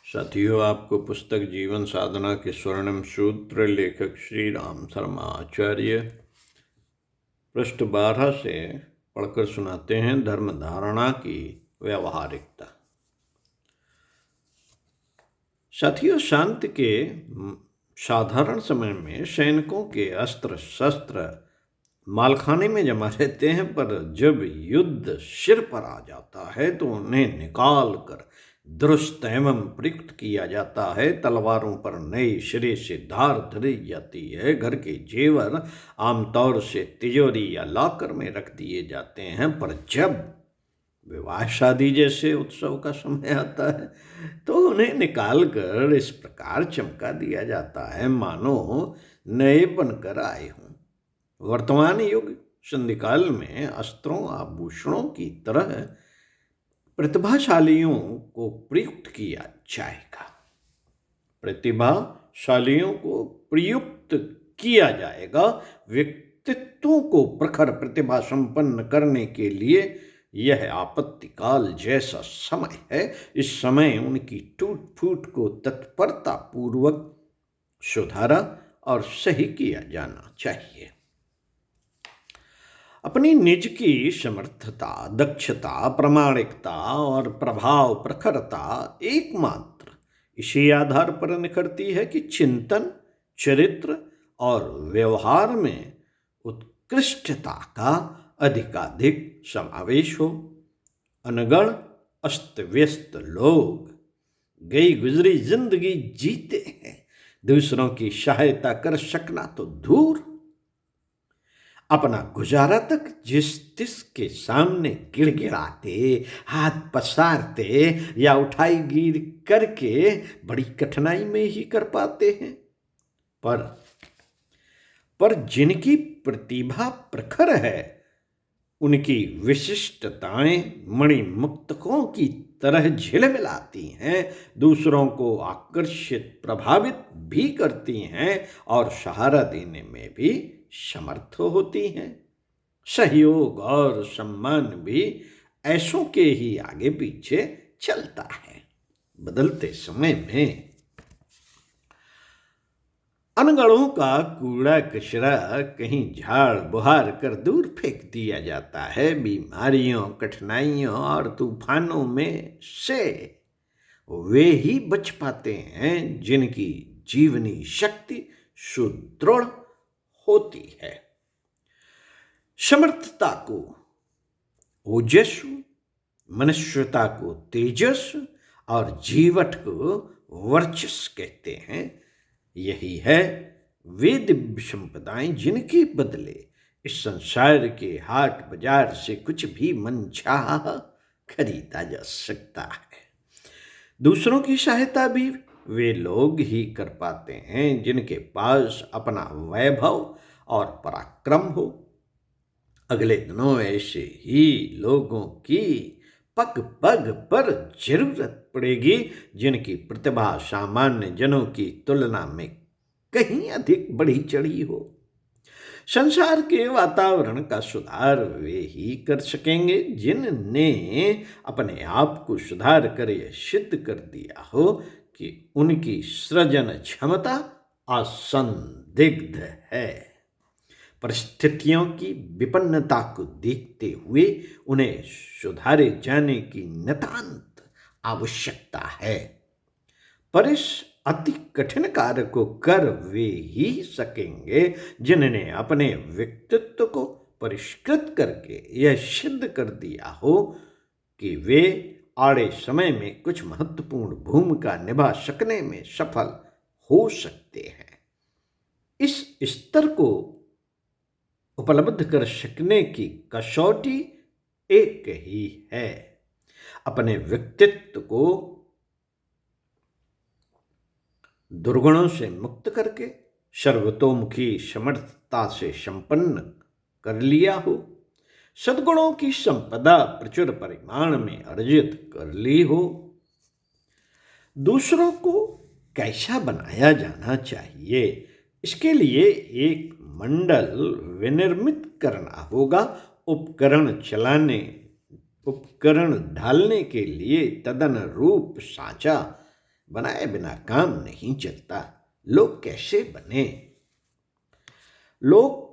साथियों, आपको पुस्तक जीवन साधना के स्वर्णिम सूत्र लेखक श्री राम शर्मा आचार्य पृष्ठ 12 से पढ़कर सुनाते हैं। धर्म धारणा की व्यवहारिकता। साथियों, शांति के साधारण समय में सैनिकों के अस्त्र शस्त्र मालखाने में जमा रहते हैं, पर जब युद्ध सिर पर आ जाता है तो उन्हें निकाल कर दुरुस्त एवं प्रयुक्त किया जाता है। तलवारों पर नए सिरे से धार धरी जाती है। घर के जेवर आमतौर से तिजोरी या लॉकर में रख दिए जाते हैं, पर जब विवाह शादी जैसे उत्सव का समय आता है तो उन्हें निकाल कर इस प्रकार चमका दिया जाता है मानो नए बनकर आए हों। वर्तमान युग संधिकाल में अस्त्रों आभूषणों की तरह प्रतिभाशालियों को प्रयुक्त किया जाएगा। प्रतिभाशालियों को प्रयुक्त किया जाएगा। व्यक्तित्वों को प्रखर प्रतिभा संपन्न करने के लिए यह आपत्तिकाल जैसा समय है। इस समय उनकी टूट फूट को तत्परता पूर्वक सुधारा और सही किया जाना चाहिए। अपनी निज की समर्थता, दक्षता, प्रामाणिकता और प्रभाव प्रखरता एकमात्र इसी आधार पर निखरती है कि चिंतन, चरित्र और व्यवहार में उत्कृष्टता का अधिकाधिक समावेश हो। अनगढ़ अस्त व्यस्त लोग गई गुजरी जिंदगी जीते हैं, दूसरों की सहायता कर सकना तो दूर, अपना गुजारा तक जिस तिस के सामने गिड़गिड़ाते, हाथ पसारते या उठाई गिर करके बड़ी कठिनाई में ही कर पाते हैं। पर जिनकी प्रतिभा प्रखर है, उनकी विशिष्टताएं मणिमुक्तकों की तरह झिलमिलाती हैं, दूसरों को आकर्षित प्रभावित भी करती हैं और सहारा देने में भी समर्थ होती हैं। सहयोग और सम्मान भी ऐसों के ही आगे पीछे चलता है। बदलते समय में अनगढ़ों का कूड़ा कचरा कहीं झाड़ बुहार कर दूर फेंक दिया जाता है। बीमारियों, कठिनाइयों और तूफानों में से वे ही बच पाते हैं जिनकी जीवनी शक्ति सुदृढ़ होती है। समर्थता को ओजस, मनुष्यता को तेजस और जीवट को वर्चस्व कहते हैं। यही है वे दिव्य संपदाएं जिनके बदले इस संसार के हाट बाजार से कुछ भी मनचाहा खरीदा जा सकता है। दूसरों की सहायता भी वे लोग ही कर पाते हैं जिनके पास अपना वैभव और पराक्रम हो। अगले दिनों ऐसे ही लोगों की पग पग पर जरूरत पड़ेगी जिनकी प्रतिभा सामान्य जनों की तुलना में कहीं अधिक बढ़ी चढ़ी हो। संसार के वातावरण का सुधार वे ही कर सकेंगे जिनने अपने आप को सुधार कर यह सिद्ध कर दिया हो कि उनकी सृजन क्षमता असंदिग्ध है। परिस्थितियों की विपन्नता को देखते हुए उन्हें सुधारे जाने की नितांत आवश्यकता है, पर इस अति कठिन कार्य को कर वे ही सकेंगे जिन्होंने अपने व्यक्तित्व को परिष्कृत करके यह सिद्ध कर दिया हो कि वे आड़े समय में कुछ महत्वपूर्ण भूमिका निभा सकने में सफल हो सकते हैं। इस स्तर को उपलब्ध कर सकने की कसौटी एक ही है, अपने व्यक्तित्व को दुर्गुणों से मुक्त करके सर्वतोमुखी समर्थता से संपन्न कर लिया हो, सद्गुणों की संपदा प्रचुर परिमाण में अर्जित कर ली हो। दूसरों को कैसा बनाया जाना चाहिए, इसके लिए एक मंडल विनिर्मित करना होगा। उपकरण ढालने के लिए तदनुरूप साँचा बनाए बिना काम नहीं चलता। लोग कैसे बने, लोग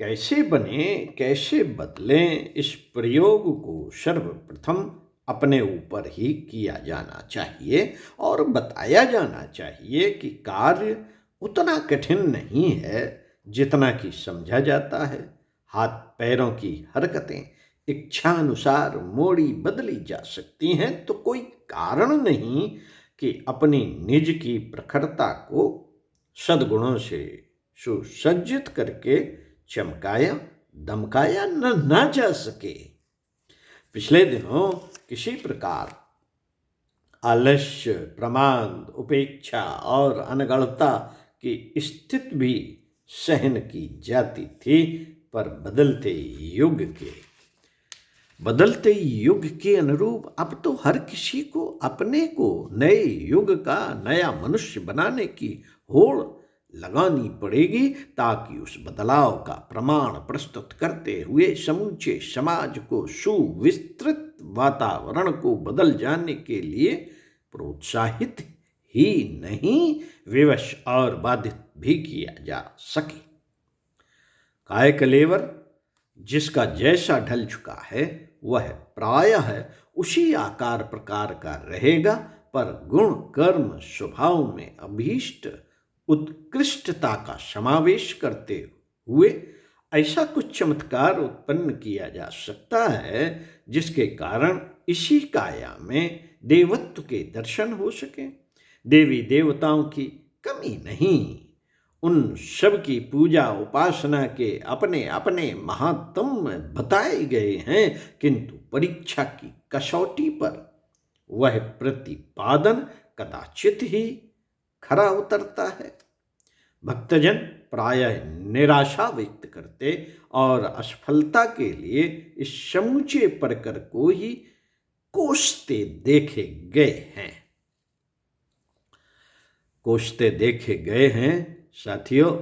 कैसे बने, कैसे बदलें, इस प्रयोग को सर्वप्रथम अपने ऊपर ही किया जाना चाहिए और बताया जाना चाहिए कि कार्य उतना कठिन नहीं है जितना कि समझा जाता है। हाथ पैरों की हरकतें इच्छानुसार मोड़ी बदली जा सकती हैं, तो कोई कारण नहीं कि अपनी निज की प्रखरता को सद्गुणों से सुसज्जित करके चमकाया दमकाया न जा सके। पिछले दिनों किसी प्रकार आलस्य, प्रमाद, उपेक्षा और अनगढ़ता की स्थिति भी सहन की जाती थी, पर बदलते युग के अनुरूप अब तो हर किसी को अपने को नए युग का नया मनुष्य बनाने की होड़ लगानी पड़ेगी, ताकि उस बदलाव का प्रमाण प्रस्तुत करते हुए समूचे समाज को सुविस्तृत वातावरण को बदल जाने के लिए प्रोत्साहित ही नहीं, विवश और बाधित भी किया जा सके। काय कलेवर जिसका जैसा ढल चुका है वह प्रायः उसी आकार प्रकार का रहेगा, पर गुण कर्म स्वभाव में अभीष्ट उत्कृष्टता का समावेश करते हुए ऐसा कुछ चमत्कार उत्पन्न किया जा सकता है जिसके कारण इसी काया में देवत्व के दर्शन हो सके। देवी देवताओं की कमी नहीं, उन सब की पूजा उपासना के अपने अपने महात्म्य बताए गए हैं, किंतु परीक्षा की कसौटी पर वह प्रतिपादन कदाचित ही खरा उतरता है। भक्तजन प्रायः निराशा व्यक्त करते और असफलता के लिए इस समूचे प्रकर को ही कोसते देखे गए हैं। साथियों,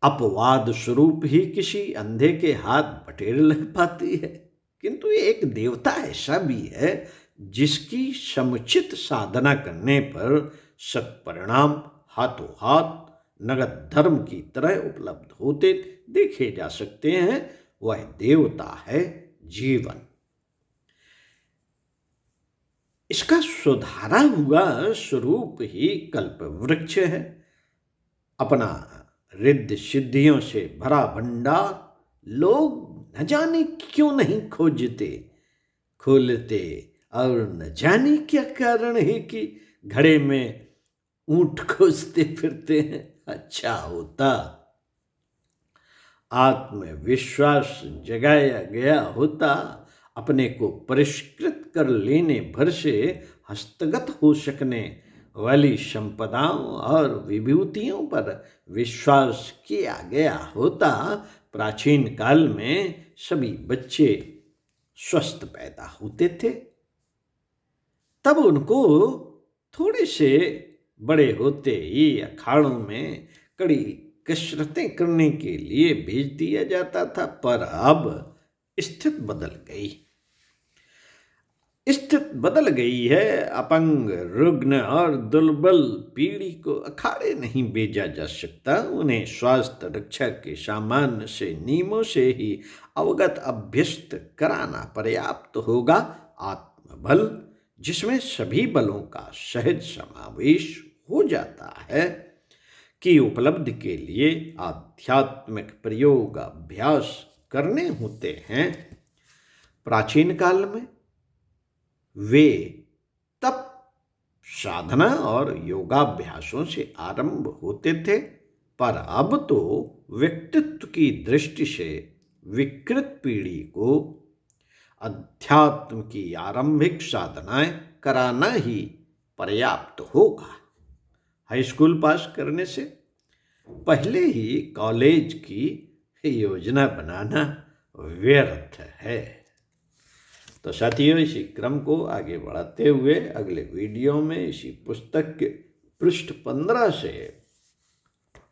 अपवाद स्वरूप ही किसी अंधे के हाथ बटेर लग पाती है, किंतु एक देवता ऐसा भी है जिसकी समुचित साधना करने पर सत्परिणाम हाथों हाथ नगद धर्म की तरह उपलब्ध होते देखे जा सकते हैं। वह देवता है जीवन। इसका सुधारा हुआ स्वरूप ही कल्प वृक्ष है। अपना रिद्ध सिद्धियों से भरा भंडार लोग न जाने क्यों नहीं खोलते और न जाने क्या कारण है कि घड़े में ऊंट खोजते फिरते हैं। अच्छा होता आत्मविश्वास जगाया गया होता, अपने को परिष्कृत कर लेने भर से हस्तगत हो सकने वाली संपदाओं और विभूतियों पर विश्वास किया गया होता, प्राचीन काल में सभी बच्चे स्वस्थ पैदा होते थे। तब उनको थोड़े से बड़े होते ही अखाड़ों में कड़ी कसरतें करने के लिए भेज दिया जाता था, पर अब स्थिति बदल गई है। अपंग, रुग्ण और दुर्बल पीढ़ी को अखाड़े नहीं भेजा जा सकता। उन्हें स्वास्थ्य रक्षा के सामान्य से नियमों से ही अवगत अभ्यस्त कराना पर्याप्त होगा। आत्मबल, जिसमें सभी बलों का सहज समावेश हो जाता है, की उपलब्धि के लिए आध्यात्मिक प्रयोग अभ्यास करने होते हैं। प्राचीन काल में वे तप, साधना और योगाभ्यासों से आरंभ होते थे, पर अब तो व्यक्तित्व की दृष्टि से विकृत पीढ़ी को अध्यात्म की आरंभिक साधनाएं कराना ही पर्याप्त होगा। हाई स्कूल पास करने से पहले ही कॉलेज की योजना बनाना व्यर्थ है। तो साथियों, इसी क्रम को आगे बढ़ाते हुए अगले वीडियो में इसी पुस्तक के पृष्ठ 15 से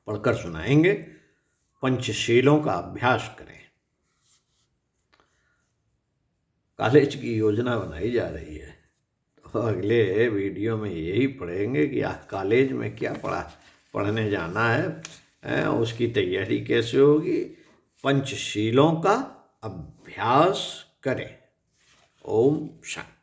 पढ़कर सुनाएंगे। पंचशीलों का अभ्यास करें। कॉलेज की योजना बनाई जा रही है, अगले वीडियो में यही पढ़ेंगे कि कॉलेज में क्या पढ़ने जाना है, उसकी तैयारी कैसे होगी। पंचशीलों का अभ्यास करें। ओम शांति।